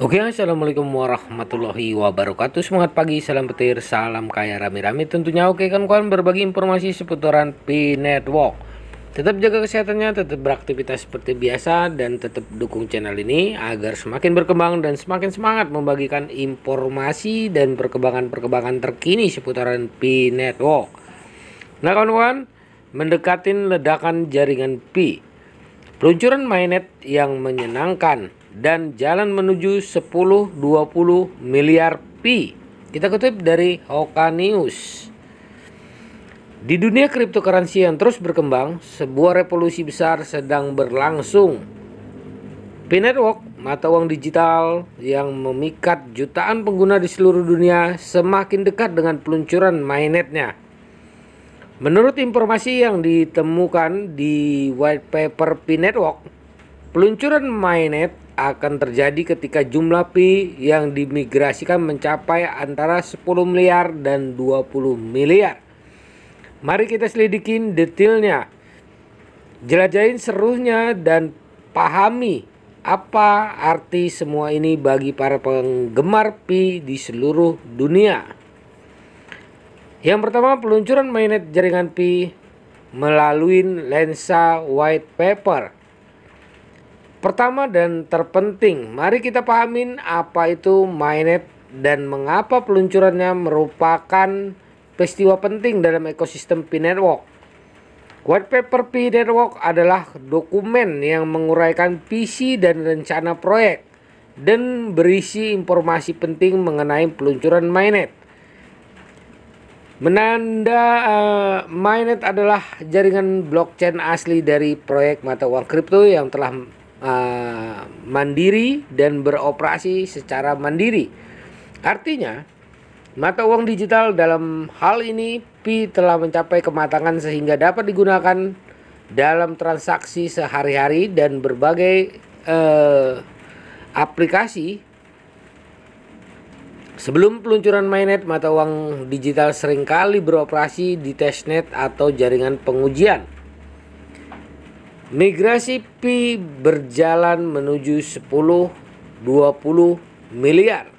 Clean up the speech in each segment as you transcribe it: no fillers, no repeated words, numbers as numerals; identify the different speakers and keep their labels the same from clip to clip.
Speaker 1: Oke, assalamualaikum warahmatullahi wabarakatuh. Semangat pagi, salam petir, salam kaya rame-rame. Tentunya oke kan kawan, berbagi informasi seputaran Pi Network. Tetap jaga kesehatannya, tetap beraktivitas seperti biasa, dan tetap dukung channel ini agar semakin berkembang dan semakin semangat membagikan informasi dan perkembangan-perkembangan terkini seputaran Pi Network. Nah kawan-kawan, mendekatin ledakan jaringan Pi, peluncuran mainnet yang menyenangkan, dan jalan menuju 10-20 miliar Pi. Kita kutip dari Hoka News. Di dunia cryptocurrency yang terus berkembang, sebuah revolusi besar sedang berlangsung. Pi Network, mata uang digital yang memikat jutaan pengguna di seluruh dunia, semakin dekat dengan peluncuran mainnetnya. Menurut informasi yang ditemukan di white paper Pi Network, peluncuran mainnet akan terjadi ketika jumlah Pi yang dimigrasikan mencapai antara 10 miliar dan 20 miliar. Mari kita selidikin detailnya, jelajahin serunya, dan pahami apa arti semua ini bagi para penggemar Pi di seluruh dunia. Yang pertama, peluncuran mainnet jaringan Pi melalui lensa white paper. Pertama dan terpenting, mari kita pahamin apa itu mainnet dan mengapa peluncurannya merupakan peristiwa penting dalam ekosistem Pi Network. White paper Pi Network adalah dokumen yang menguraikan visi dan rencana proyek dan berisi informasi penting mengenai peluncuran mainnet. Mainnet adalah jaringan blockchain asli dari proyek mata uang kripto yang telah mandiri dan beroperasi secara mandiri. Artinya, mata uang digital dalam hal ini Pi telah mencapai kematangan sehingga dapat digunakan dalam transaksi sehari-hari dan berbagai aplikasi. Sebelum peluncuran mainnet, mata uang digital seringkali beroperasi di testnet atau jaringan pengujian. Migrasi Pi berjalan menuju 10-20 miliar.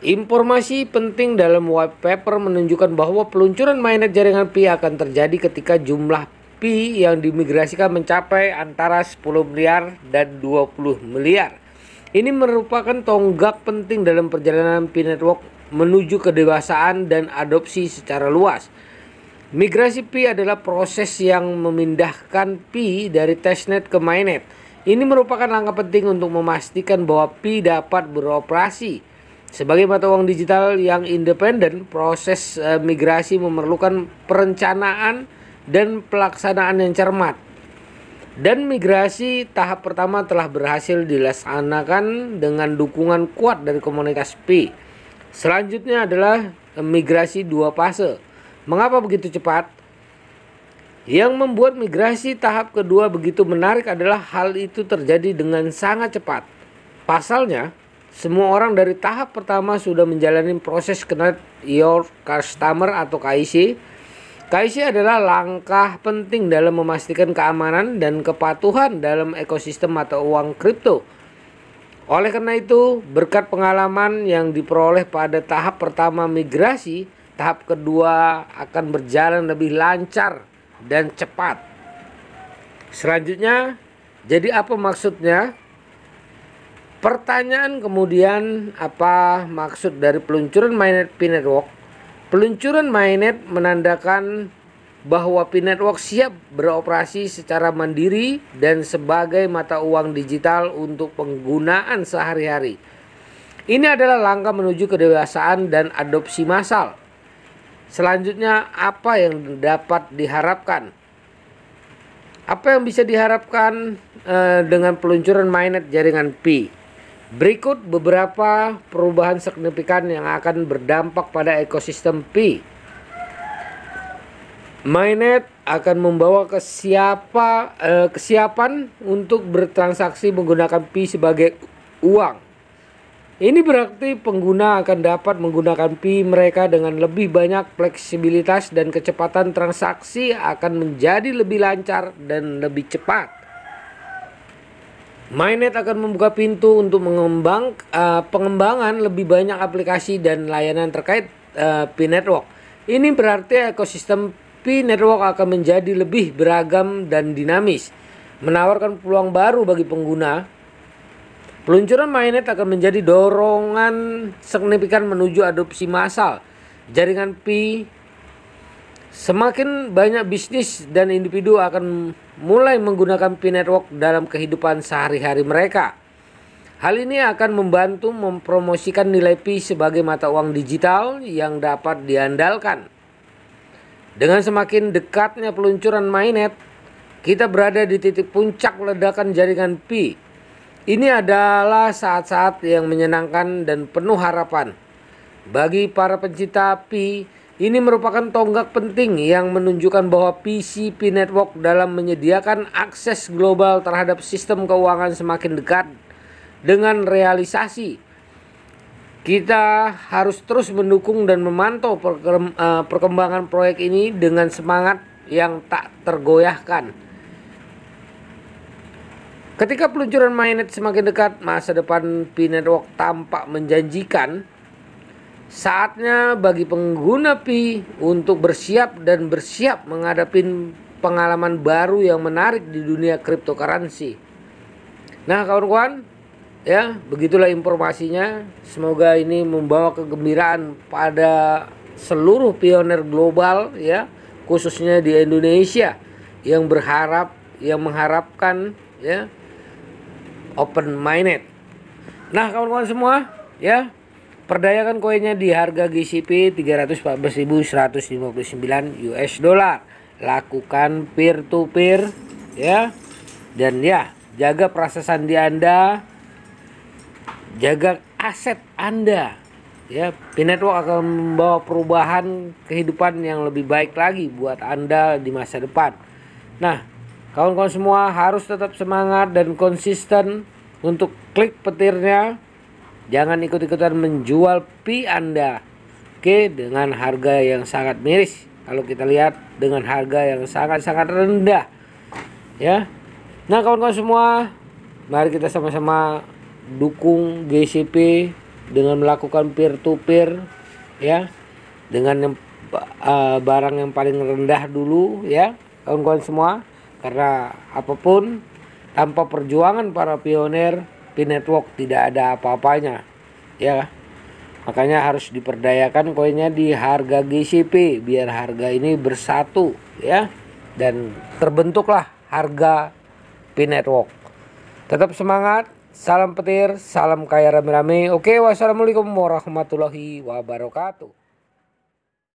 Speaker 1: Informasi penting dalam white paper menunjukkan bahwa peluncuran mainnet jaringan Pi akan terjadi ketika jumlah Pi yang dimigrasikan mencapai antara 10 miliar dan 20 miliar. Ini merupakan tonggak penting dalam perjalanan Pi Network menuju kedewasaan dan adopsi secara luas. Migrasi Pi adalah proses yang memindahkan Pi dari testnet ke mainnet. Ini merupakan langkah penting untuk memastikan bahwa Pi dapat beroperasi sebagai mata uang digital yang independen. Proses migrasi memerlukan perencanaan dan pelaksanaan yang cermat. Dan migrasi tahap pertama telah berhasil dilaksanakan dengan dukungan kuat dari komunitas Pi. Selanjutnya adalah migrasi dua fase. Mengapa begitu cepat? Yang membuat migrasi tahap kedua begitu menarik adalah hal itu terjadi dengan sangat cepat. Pasalnya, semua orang dari tahap pertama sudah menjalani proses Connect Your Customer atau KYC. KYC adalah langkah penting dalam memastikan keamanan dan kepatuhan dalam ekosistem mata uang kripto. Oleh karena itu, berkat pengalaman yang diperoleh pada tahap pertama migrasi, tahap kedua akan berjalan lebih lancar dan cepat. Selanjutnya, jadi apa maksudnya? Pertanyaan kemudian, apa maksud dari peluncuran mainnet Pi Network? Peluncuran mainnet menandakan bahwa Pi Network siap beroperasi secara mandiri dan sebagai mata uang digital untuk penggunaan sehari-hari. Ini adalah langkah menuju kedewasaan dan adopsi massal. Selanjutnya, apa yang dapat diharapkan? Apa yang bisa diharapkan dengan peluncuran mainnet jaringan Pi? Berikut beberapa perubahan signifikan yang akan berdampak pada ekosistem Pi. Mainnet akan membawa kesiapan untuk bertransaksi menggunakan Pi sebagai uang. Ini berarti pengguna akan dapat menggunakan Pi mereka dengan lebih banyak fleksibilitas dan kecepatan transaksi akan menjadi lebih lancar dan lebih cepat. Mainnet akan membuka pintu untuk pengembangan lebih banyak aplikasi dan layanan terkait P-Network. Ini berarti ekosistem P-Network akan menjadi lebih beragam dan dinamis, menawarkan peluang baru bagi pengguna. Peluncuran Mainnet akan menjadi dorongan signifikan menuju adopsi massal jaringan Pi. Semakin banyak bisnis dan individu akan mulai menggunakan P-Network dalam kehidupan sehari-hari mereka. Hal ini akan membantu mempromosikan nilai Pi sebagai mata uang digital yang dapat diandalkan. Dengan semakin dekatnya peluncuran Mainnet, kita berada di titik puncak ledakan jaringan Pi. Ini adalah saat-saat yang menyenangkan dan penuh harapan. Bagi para pencinta Pi, ini merupakan tonggak penting yang menunjukkan bahwa PCP Network dalam menyediakan akses global terhadap sistem keuangan semakin dekat dengan realisasi. Kita harus terus mendukung dan memantau perkembangan proyek ini dengan semangat yang tak tergoyahkan. Ketika peluncuran Mainnet semakin dekat, masa depan P-Network tampak menjanjikan. Saatnya bagi pengguna Pi untuk bersiap menghadapi pengalaman baru yang menarik di dunia cryptocurrency. Nah kawan-kawan, ya begitulah informasinya. Semoga ini membawa kegembiraan pada seluruh pioner global, ya khususnya di Indonesia yang mengharapkan ya Open Mainnet. Nah kawan-kawan semua, ya perdayakan koinnya di harga GCP 314.159 US dollar. Lakukan peer to peer, ya. Dan ya, jaga perasaan sandi Anda, jaga aset Anda. Ya, P-Network akan membawa perubahan kehidupan yang lebih baik lagi buat Anda di masa depan. Nah, kawan-kawan semua harus tetap semangat dan konsisten untuk klik petirnya. Jangan ikut-ikutan menjual Pi Anda, oke, dengan harga yang sangat miris. Kalau kita lihat dengan harga yang sangat-sangat rendah, ya. Nah kawan-kawan semua, mari kita sama-sama dukung GCP dengan melakukan peer to peer, ya, dengan barang yang paling rendah dulu, ya kawan-kawan semua. Karena apapun tanpa perjuangan para pioner, P-Network tidak ada apa-apanya, ya. Makanya harus diperdayakan koinnya di harga GCP biar harga ini bersatu, ya, dan terbentuklah harga P-Network. Tetap semangat, salam petir, salam kaya rame-rame. Oke, wassalamualaikum warahmatullahi wabarakatuh.